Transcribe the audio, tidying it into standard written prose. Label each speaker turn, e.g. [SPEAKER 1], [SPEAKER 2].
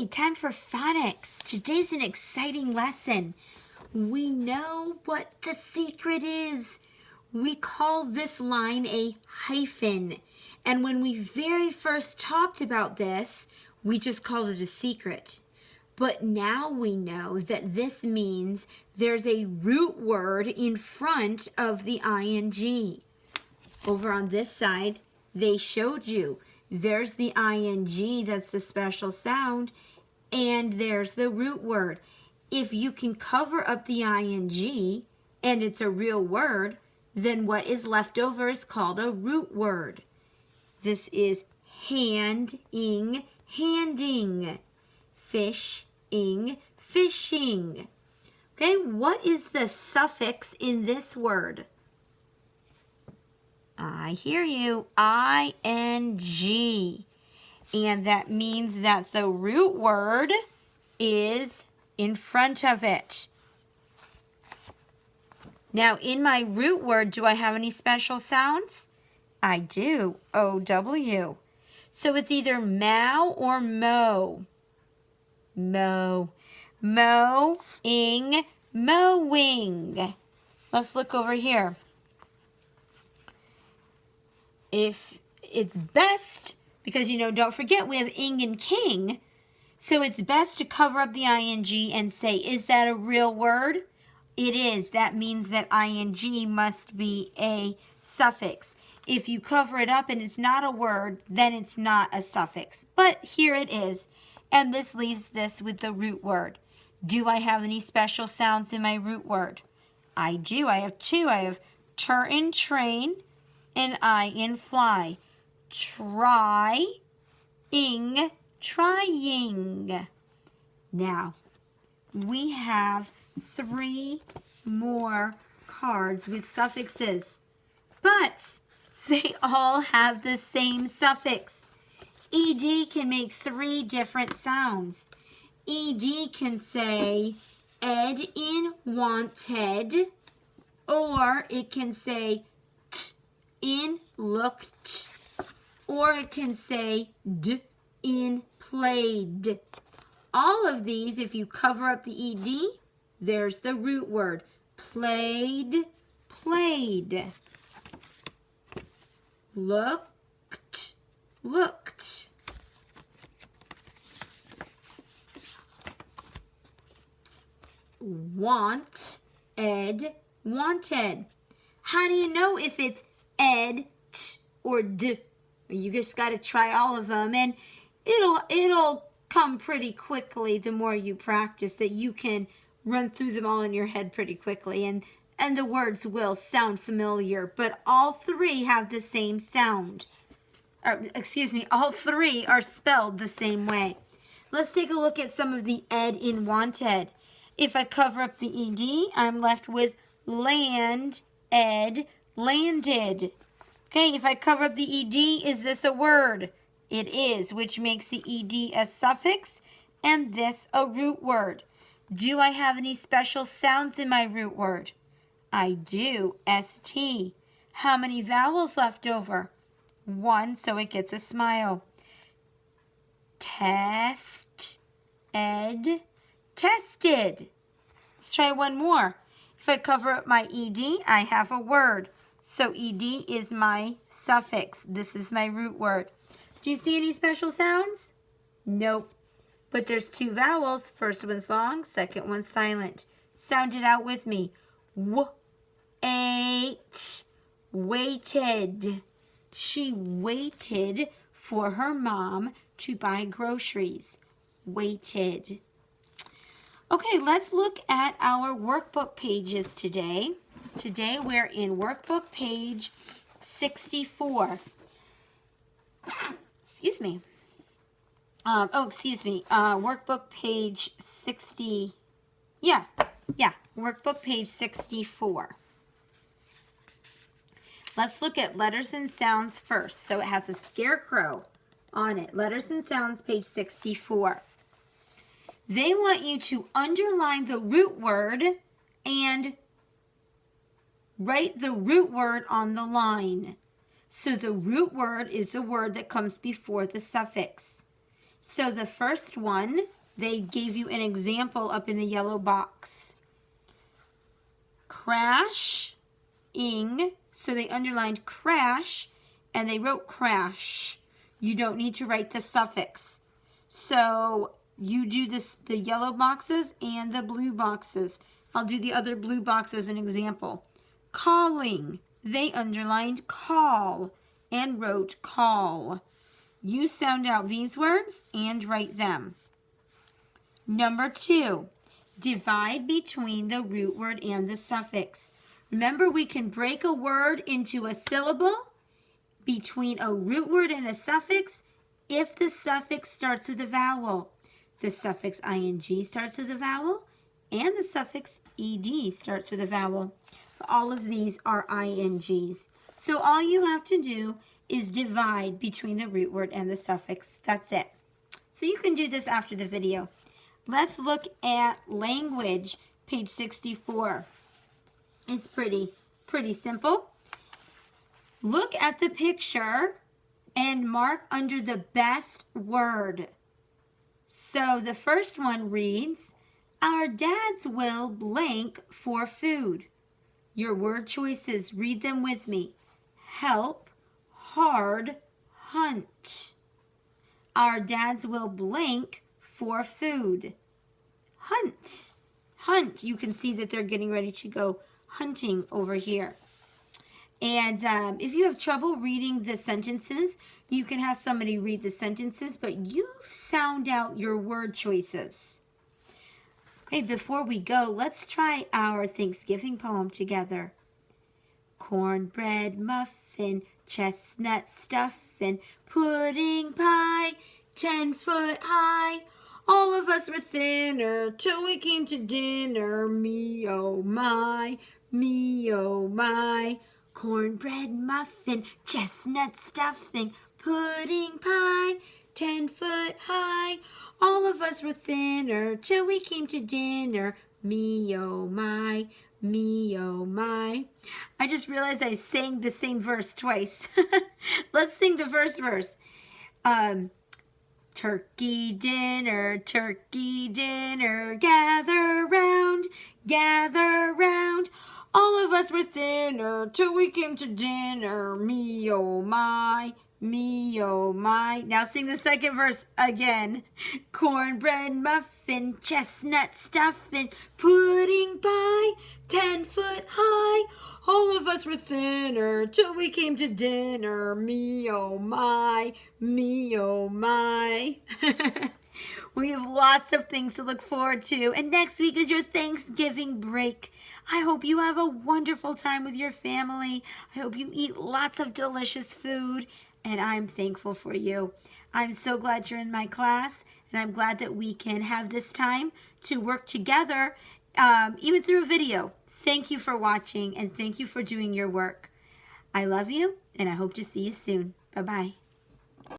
[SPEAKER 1] Okay, time for phonics. Today's an exciting lesson. We know what the secret is. We call this line a hyphen. And when we very first talked about this, we just called it a secret. But now we know that this means there's a root word in front of the ing. Over on this side, they showed you. There's the ing, that's the special sound, and there's the root word. If you can cover up the ing and it's a real word, then what is left over is called a root word. This is handing, handing, fishing, fishing. Okay, what is the suffix in this word? I hear you, ing. And that means that the root word is in front of it. Now, in my root word, do I have any special sounds? I do, O-W. So it's either mow or mow. Mow. Mowing, mowing. Let's look over here. If it's best, because don't forget we have ing and king, so it's best to cover up the ing and say, is that a real word? It is. That means that ing must be a suffix. If you cover it up and it's not a word, then it's not a suffix. But here it is, and this leaves this with the root word. Do I have any special sounds in my root word? I do. I have two. I have turn, train, and I in fly. Trying, trying. Now, we have 3 more cards with suffixes, but they all have the same suffix. Ed can make 3 different sounds. Ed can say ed in wanted, or it can say t in looked, or it can say d in played. All of these, if you cover up the ed, there's the root word. Played, played. Looked, looked. Want, ed, wanted. How do you know if it's ed, t, or d? You just got to try all of them, and it'll come pretty quickly the more you practice, that you can run through them all in your head pretty quickly, and the words will sound familiar, but all 3 have the same sound. Or, excuse me, all 3 are spelled the same way. Let's take a look at some of the ed in wanted. If I cover up the ed, I'm left with land, ed, landed. Okay, if I cover up the ed, is this a word? It is, which makes the ed a suffix and this a root word. Do I have any special sounds in my root word? I do, st. How many vowels left over? 1, so it gets a smile. Test, ed, tested. Let's try one more. If I cover up my ed, I have a word. So ed is my suffix. This is my root word. Do you see any special sounds? Nope. But there's 2 vowels. First one's long, second one's silent. Sound it out with me. Ate, waited. She waited for her mom to buy groceries. Waited. Okay, let's look at our workbook pages today. Today we're in workbook page 64. Excuse me. Workbook page 60. Yeah, workbook page 64. Let's look at letters and sounds first. So it has a scarecrow on it. Letters and sounds, page 64. They want you to underline the root word and write the root word on the line. So the root word is the word that comes before the suffix. So the first one, they gave you an example up in the yellow box. Crashing. So they underlined crash and they wrote crash. You don't need to write the suffix. So you do this, the yellow boxes and the blue boxes. I'll do the other blue box as an example. Calling. They underlined call and wrote call. You sound out these words and write them. Number 2, divide between the root word and the suffix. Remember, we can break a word into a syllable between a root word and a suffix if the suffix starts with a vowel. The suffix ing starts with a vowel and the suffix ed starts with a vowel. All of these are ings. So all you have to do is divide between the root word and the suffix. That's it. So you can do this after the video. Let's look at language, page 64. It's pretty simple. Look at the picture and mark under the best word. So the first one reads, our dads will blank for food. Your word choices, read them with me. Help, hard, hunt. Our dads will blank for food. Hunt. Hunt. You can see that they're getting ready to go hunting over here. And if you have trouble reading the sentences, you can have somebody read the sentences, but you sound out your word choices. Okay, before we go, let's try our Thanksgiving poem together. Cornbread muffin, chestnut stuffing, pudding pie, 10 foot high. All of us were thinner till we came to dinner. Me, oh my, me, oh my. Cornbread muffin, chestnut stuffing, pudding pie, 10 foot high. All of us were thinner till we came to dinner. Me, oh my, me, oh my. I just realized I sang the same verse twice. Let's sing the first verse. Turkey dinner, gather round, gather round. All of us were thinner till we came to dinner. Me, oh my, me, oh my. Now sing the second verse again. Cornbread muffin, chestnut stuffing, pudding pie, 10 foot high. All of us were thinner till we came to dinner. Me, oh my, me, oh my. We have lots of things to look forward to. And next week is your Thanksgiving break. I hope you have a wonderful time with your family. I hope you eat lots of delicious food. And I'm thankful for you. I'm so glad you're in my class. And I'm glad that we can have this time to work together, even through a video. Thank you for watching and thank you for doing your work. I love you and I hope to see you soon. Bye-bye.